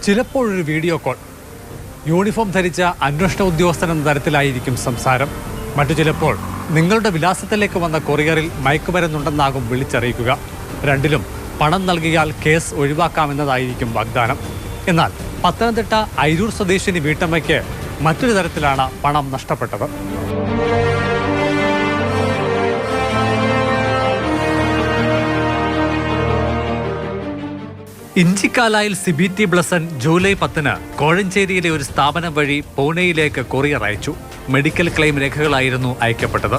ചിലപ്പോഴൊരു video call. Uniform ധരിച്ച അന്വേഷണ ഉദ്യോഗസ്ഥൻ എന്ന തരത്തിലായിരിക്കും സംസാരം. മറ്റു ചിലപ്പോൾ നിങ്ങളുടെ വിലാസത്തിലേക്ക് വന്ന കൊറിയറിൽ മയക്കുമരുന്നുണ്ടെന്നാകും വിളിച്ചറിയിക്കുക. രണ്ടിലും പണം നൽകിയാൽ കേസ് ഒഴിവാക്കാമെന്നതായിരിക്കും വാഗ്ദാനം. എന്നാൽ പത്തനംതിട്ട അയിരൂർ സ്വദേശിനി വീട്ടമ്മയ്ക്ക് മറ്റൊരു തരത്തിലാണ് പണം നഷ്ടപ്പെട്ടത്. ഇഞ്ചിക്കാലായിൽ സിബിറ്റി ബ്ലസൻ ജൂലൈ 10 കോഴഞ്ചേരിയിലെ ഒരു സ്ഥാപനം വഴി പൂനെയിലേക്ക് കൊറിയർ അയച്ചു. മെഡിക്കൽ ക്ലെയിം രേഖകളായിരുന്നു അയക്കപ്പെട്ടത്.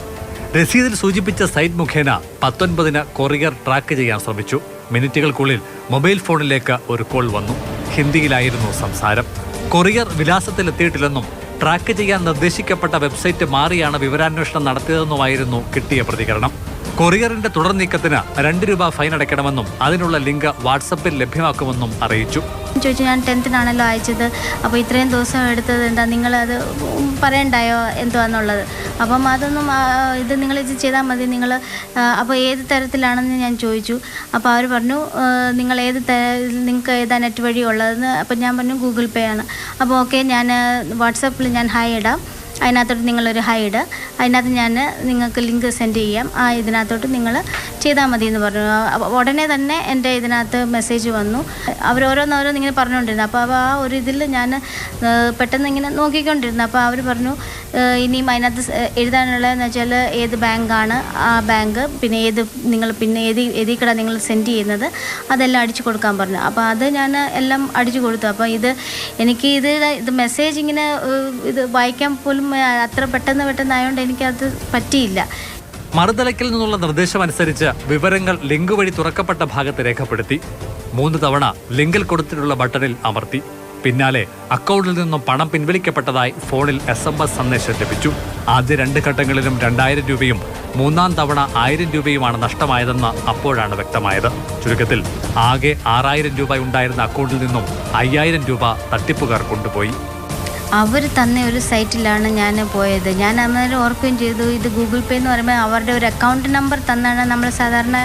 രസീതിൽ സൂചിപ്പിച്ച സൈറ്റ് മുഖേന 19 കൊറിയർ ട്രാക്ക് ചെയ്യാൻ ശ്രമിച്ചു. മിനിറ്റുകൾക്കുള്ളിൽ മൊബൈൽ ഫോണിലേക്ക് ഒരു കോൾ വന്നു. ഹിന്ദിയിലായിരുന്നു സംസാരം. കൊറിയർ വിലാസത്തിലെത്തിയിട്ടില്ലെന്നും ട്രാക്ക് ചെയ്യാൻ നിർദ്ദേശിക്കപ്പെട്ട വെബ്സൈറ്റ് മാറിയാണ് വിവരാന്വേഷണം നടത്തിയതെന്നുമായിരുന്നു കിട്ടിയ പ്രതികരണം. കൊറിയറിന്റെ തുടർ നീക്കത്തിന് 2 രൂപ ഫൈൻ അടയ്ക്കണമെന്നും അതിനുള്ള ലിങ്ക് വാട്സപ്പിൽ ലഭ്യമാക്കുമെന്നും അറിയിച്ചു. ചോദിച്ചു, ഞാൻ 10th അയച്ചത്, അപ്പോൾ ഇത്രയും ദിവസം എടുത്തത് എന്താ, നിങ്ങളത് പറയണ്ടായോ എന്തുവാന്നുള്ളത്. അപ്പം അതൊന്നും ഇത് നിങ്ങളിത് ചെയ്താൽ മതി, നിങ്ങൾ അപ്പോൾ ഏത് തരത്തിലാണെന്ന് ഞാൻ ചോദിച്ചു. അപ്പോൾ അവർ പറഞ്ഞു നിങ്ങൾക്ക് ഏതാ നെറ്റ് വഴി ഉള്ളതെന്ന്. അപ്പം ഞാൻ പറഞ്ഞു ഗൂഗിൾ പേ ആണ്. അപ്പോൾ ഓക്കെ, ഞാൻ വാട്സപ്പിൽ ഞാൻ ഹായ് ഇടാം, അതിനകത്തോട്ട് നിങ്ങളൊരു ഹായ് ഇടുക, അതിനകത്ത് ഞാൻ നിങ്ങൾക്ക് ലിങ്ക് സെൻഡ് ചെയ്യാം, ഇതിനകത്തോട്ട് നിങ്ങൾ ചെയ്താൽ മതി എന്ന് പറഞ്ഞു. ഉടനെ തന്നെ എൻ്റെ ഇതിനകത്ത് മെസ്സേജ് വന്നു. അവരോരോന്നോരോന്ന് ഇങ്ങനെ പറഞ്ഞുകൊണ്ടിരുന്നു. അപ്പോൾ ആ ഒരു ഇതിൽ ഞാൻ പെട്ടെന്ന് ഇങ്ങനെ നോക്കിക്കൊണ്ടിരുന്നു. അപ്പോൾ അവർ പറഞ്ഞു ഇനിയും അതിനകത്ത് എഴുതാനുള്ളതെന്ന് വെച്ചാൽ ഏത് ബാങ്കാണ് ആ ബാങ്ക്, പിന്നെ ഏതീ കട നിങ്ങൾ സെൻഡ് ചെയ്യുന്നത്, അതെല്ലാം അടിച്ചു കൊടുക്കാൻ പറഞ്ഞു. അപ്പോൾ അത് ഞാൻ എല്ലാം അടിച്ചു കൊടുത്തു. അപ്പോൾ എനിക്ക് ഇത് മെസ്സേജ് ഇങ്ങനെ ഇത് വായിക്കാൻ പോലും അത്ര പെട്ടെന്നായതുകൊണ്ട് എനിക്കത് പറ്റിയില്ല. മറുതലയ്ക്കിൽ നിന്നുള്ള നിർദ്ദേശമനുസരിച്ച് വിവരങ്ങൾ ലിങ്ക് വഴി തുറക്കപ്പെട്ട ഭാഗത്ത് രേഖപ്പെടുത്തി. 3 തവണ ലിങ്കിൽ കൊടുത്തിട്ടുള്ള ബട്ടണിൽ അമർത്തി. പിന്നാലെ അക്കൗണ്ടിൽ നിന്നും പണം പിൻവലിക്കപ്പെട്ടതായി ഫോണിൽ SMS സന്ദേശം ലഭിച്ചു. ആദ്യ 2 ഘട്ടങ്ങളിലും 2000 രൂപയും 3-ാം തവണ 1000 രൂപയുമാണ് നഷ്ടമായതെന്ന് അപ്പോഴാണ് വ്യക്തമായത്. ചുരുക്കത്തിൽ ആകെ 6000 രൂപ ഉണ്ടായിരുന്ന അക്കൗണ്ടിൽ നിന്നും 5000 രൂപ തട്ടിപ്പുകാർ കൊണ്ടുപോയി. അവർ തന്ന ഒരു സൈറ്റിലാണ് ഞാൻ പോയത്. ഞാൻ അന്നേരം ഓർക്കുകയും ചെയ്തു, ഇത് ഗൂഗിൾ പേ എന്ന് പറയുമ്പോൾ അവരുടെ ഒരു അക്കൗണ്ട് നമ്പർ തന്നാണ്. നമ്മൾ സാധാരണ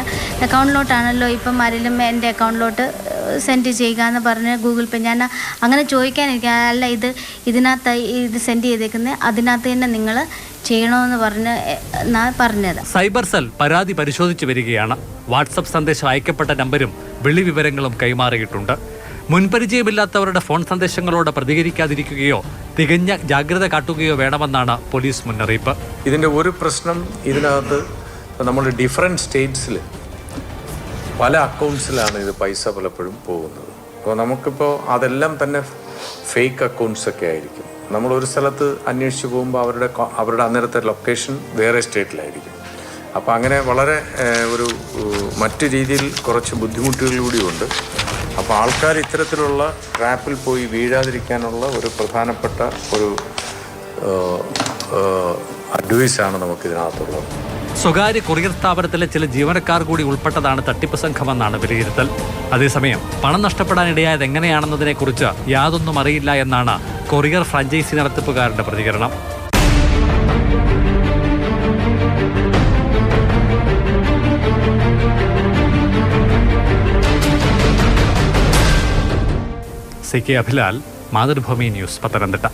അക്കൗണ്ടിലോട്ടാണല്ലോ ഇപ്പം ആരെങ്കിലും എൻ്റെ അക്കൗണ്ടിലോട്ട് സെൻഡ് ചെയ്യുക എന്ന് പറഞ്ഞ് ഗൂഗിൾ പേ. ഞാൻ അങ്ങനെ ചോദിക്കാനിരിക്കുക, അല്ല ഇതിനകത്ത് ഇത് സെൻഡ് ചെയ്തേക്കുന്നത് അതിനകത്ത് തന്നെ നിങ്ങൾ ചെയ്യണമെന്ന് പറഞ്ഞത്. സൈബർ സെൽ പരാതി പരിശോധിച്ചു വരികയാണ്. വാട്സപ്പ് സന്ദേശം അയക്കപ്പെട്ട നമ്പരും വിളി വിവരങ്ങളും കൈമാറിയിട്ടുണ്ട്. മുൻപരിചയമില്ലാത്തവരുടെ ഫോൺ സന്ദേശങ്ങളോട് പ്രതികരിക്കാതിരിക്കുകയോ തികഞ്ഞ ജാഗ്രത കാട്ടുകയോ വേണമെന്നാണ് പോലീസ് മുന്നറിയിപ്പ്. ഇതിൻ്റെ ഒരു പ്രശ്നം, ഇതിനകത്ത് നമ്മൾ ഡിഫറെൻറ്റ് സ്റ്റേറ്റ്സിൽ പല അക്കൗണ്ട്സിലാണ് ഇത് പൈസ പലപ്പോഴും പോകുന്നത്. അപ്പോൾ നമുക്കിപ്പോൾ അതെല്ലാം തന്നെ ഫേക്ക് അക്കൗണ്ട്സൊക്കെ ആയിരിക്കും. നമ്മളൊരു സ്ഥലത്ത് അന്വേഷിച്ച് പോകുമ്പോൾ അവരുടെ അന്നേരത്തെ ലൊക്കേഷൻ വേറെ സ്റ്റേറ്റിലായിരിക്കും. അപ്പോൾ അങ്ങനെ വളരെ മറ്റു രീതിയിൽ കുറച്ച് ബുദ്ധിമുട്ടുകളിലൂടെയുണ്ട്. അപ്പോൾ ആൾക്കാർ ഇത്തരത്തിലുള്ള ട്രാപ്പിൽ പോയി വീഴാതിരിക്കാനുള്ള ഒരു പ്രധാനപ്പെട്ട ഒരു അഡ്വൈസാണ് നമുക്കിതിനകത്തുള്ളത്. സ്വകാര്യ കൊറിയർ സ്ഥാപനത്തിലെ ചില ജീവനക്കാർ കൂടി ഉൾപ്പെട്ടതാണ് തട്ടിപ്പ് സംഘമെന്നാണ് വിലയിരുത്തൽ. അതേസമയം പണം നഷ്ടപ്പെടാനിടയായത് എങ്ങനെയാണെന്നതിനെക്കുറിച്ച് യാതൊന്നും അറിയില്ല എന്നാണ് കൊറിയർ ഫ്രാഞ്ചൈസി നടത്തിപ്പുകാരുടെ പ്രതികരണം. CK Abhilal, Mathrubhumi news, Pathanamthitta.